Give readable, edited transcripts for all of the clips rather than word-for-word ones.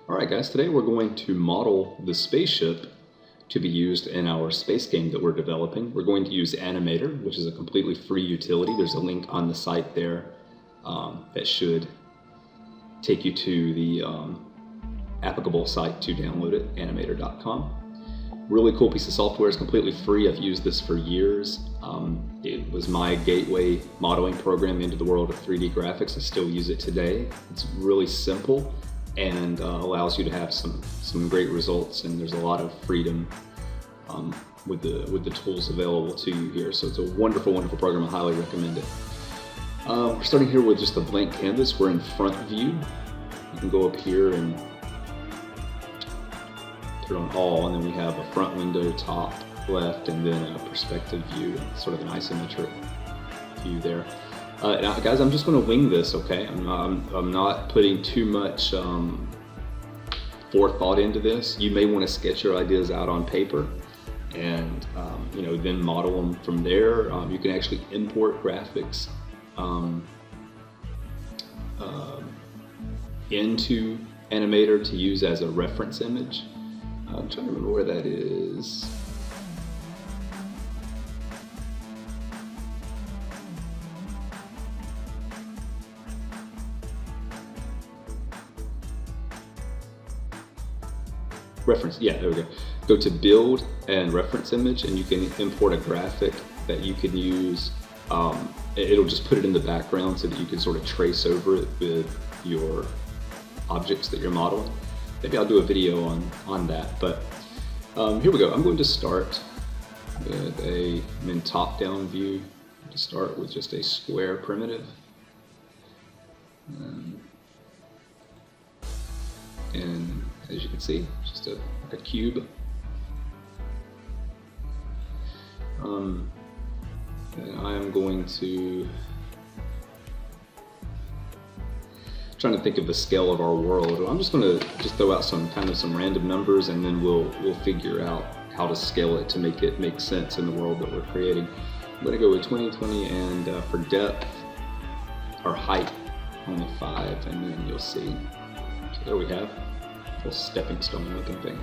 Alright guys, today we're going to model the spaceship to be used in our space game that we're developing. We're going to use Animator, which is a completely free utility. There's a link on the site there that should take you to the applicable site to download it, Make-a-Video-Game.com. Really cool piece of software. It's completely free. I've used this for years. It was my gateway modeling program into the world of 3D graphics. I still use it today. It's really simple and allows you to have some great results, and there's a lot of freedom with the tools available to you here. So it's a wonderful program. I highly recommend it. We're starting here with just a blank canvas. We're in front view. You can go up here and put it on all, and then we have a front window, top left, and then a perspective view, sort of an isometric view there. Now guys, I'm just going to wing this, okay? I'm not putting too much forethought into this. You may want to sketch your ideas out on paper and then model them from there. You can actually import graphics into Animator to use as a reference image. I'm trying to remember where that is. Reference, yeah, there we go. Go to build and reference image, and you can import a graphic that you can use. It'll just put it in the background so that you can sort of trace over it with your objects that you're modeling. Maybe I'll do a video on that, but here we go. I'm going to start with I'm in top-down view. To start with just a square primitive. And as you can see, just like a cube. And I am going to trying to think of the scale of our world. I'm just going to throw out some random numbers, and then we'll figure out how to scale it to make it make sense in the world that we're creating. I'm going to go with 2020, and for depth or height only 5, and then you'll see. So there we have a little stepping stone looking thing.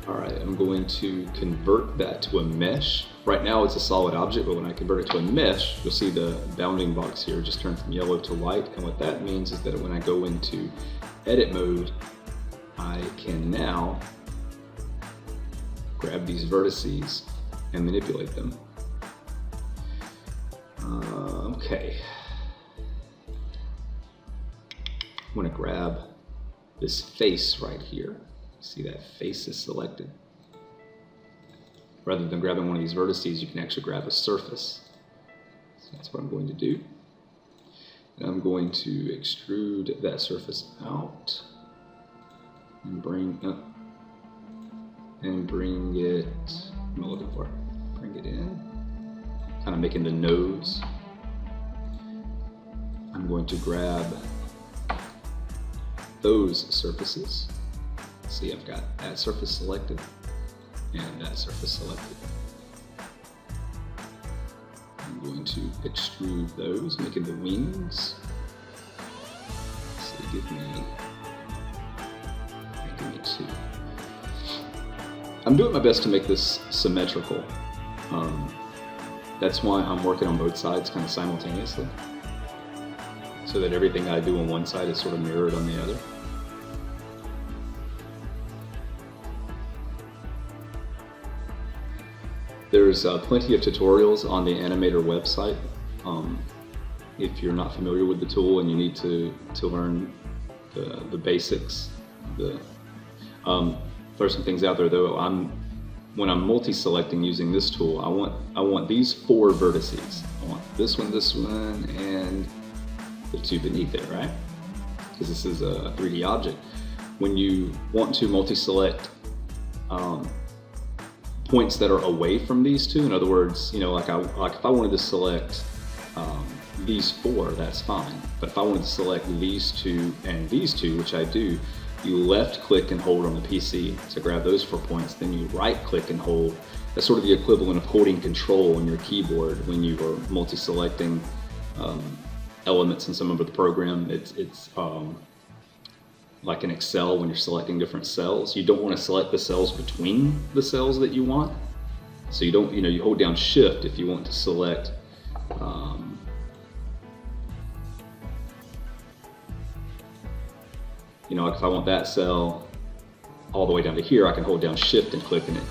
Alright, I'm going to convert that to a mesh. Right now it's a solid object, but when I convert it to a mesh, you'll see the bounding box here just turn from yellow to white. And what that means is that when I go into edit mode, I can now grab these vertices and manipulate them. Okay. I'm going to grab this face right here. See, that face is selected. Rather than grabbing one of these vertices, you can actually grab a surface. So that's what I'm going to do. And I'm going to extrude that surface out and bring it, what am I looking for? Bring it in, kind of making the nose. I'm going to grab those surfaces. See, I've got that surface selected and that surface selected. I'm going to extrude those, making the wings. So give me 2. I'm doing my best to make this symmetrical. That's why I'm working on both sides kind of simultaneously, so that everything I do on one side is sort of mirrored on the other. There's plenty of tutorials on the Animator website. If you're not familiar with the tool and you need to learn the basics, throw some things out there though. When I'm multi-selecting using this tool, I want these 4 vertices. I want this one, and the 2 beneath it, right? Because this is a 3D object. When you want to multi-select points that are away from these 2. In other words, like if I wanted to select these 4, that's fine. But if I wanted to select these 2 and these 2, which I do, you left click and hold on the PC to grab those 4 points. Then you right click and hold. That's sort of the equivalent of holding control on your keyboard when you are multi-selecting elements in some of the program. It's like in Excel when you're selecting different cells, you don't want to select the cells between the cells that you want. So you don't, you hold down Shift if you want to select like if I want that cell all the way down to here, I can hold down Shift and click, and it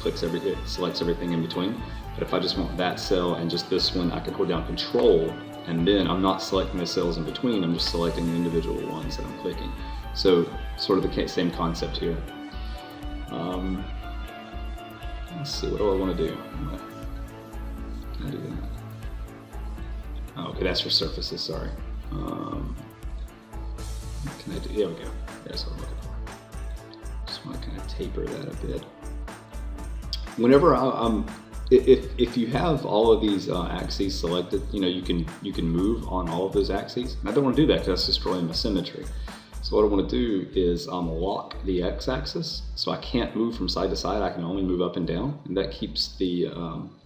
selects everything in between. But if I just want that cell and just this one, I can hold down Control, and then I'm not selecting the cells in between, I'm just selecting the individual ones that I'm clicking. So sort of the same concept here. Let's see, what do I want to do? Can I do that? Oh, okay, that's for surfaces, sorry. Can I do, there we go. That's what I'm looking for. Just want to kind of taper that a bit. Whenever if you have all of these axes selected, you can move on all of those axes. And I don't want to do that because that's destroying my symmetry. So what I want to do is lock the x-axis, so I can't move from side to side. I can only move up and down, and that keeps the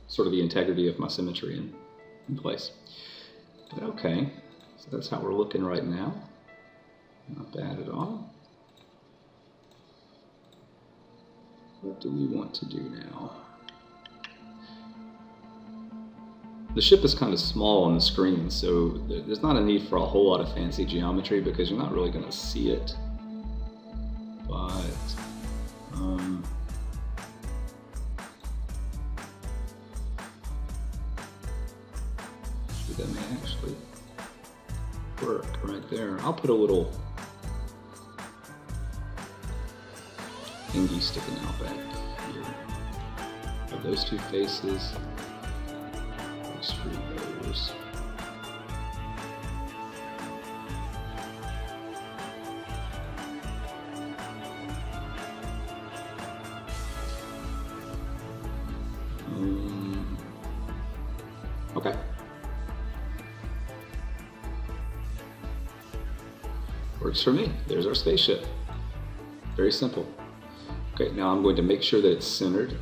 sort of the integrity of my symmetry in place. But okay, so that's how we're looking right now. Not bad at all. What do we want to do now? The ship is kind of small on the screen, so there's not a need for a whole lot of fancy geometry because you're not really going to see it. But that may actually work right there. I'll put a little thingy sticking out back here. Of those two faces. Extrude those. Okay. Works for me. There's our spaceship. Very simple. Okay, now I'm going to make sure that it's centered.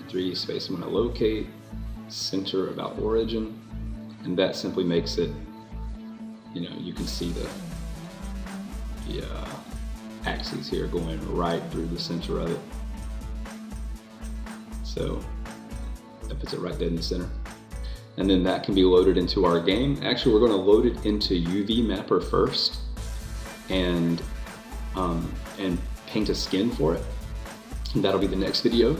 3D space, I'm going to locate, center about origin, and that simply makes it, you can see the axes here going right through the center of it. So that puts it right dead in the center. And then that can be loaded into our game. Actually, we're going to load it into UV Mapper first and paint a skin for it. And that'll be the next video.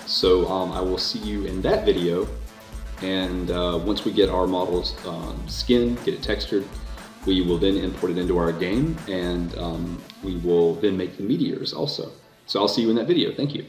So I will see you in that video. And once we get our model's skin, get it textured, we will then import it into our game, and we will then make the meteors also. So I'll see you in that video. Thank you.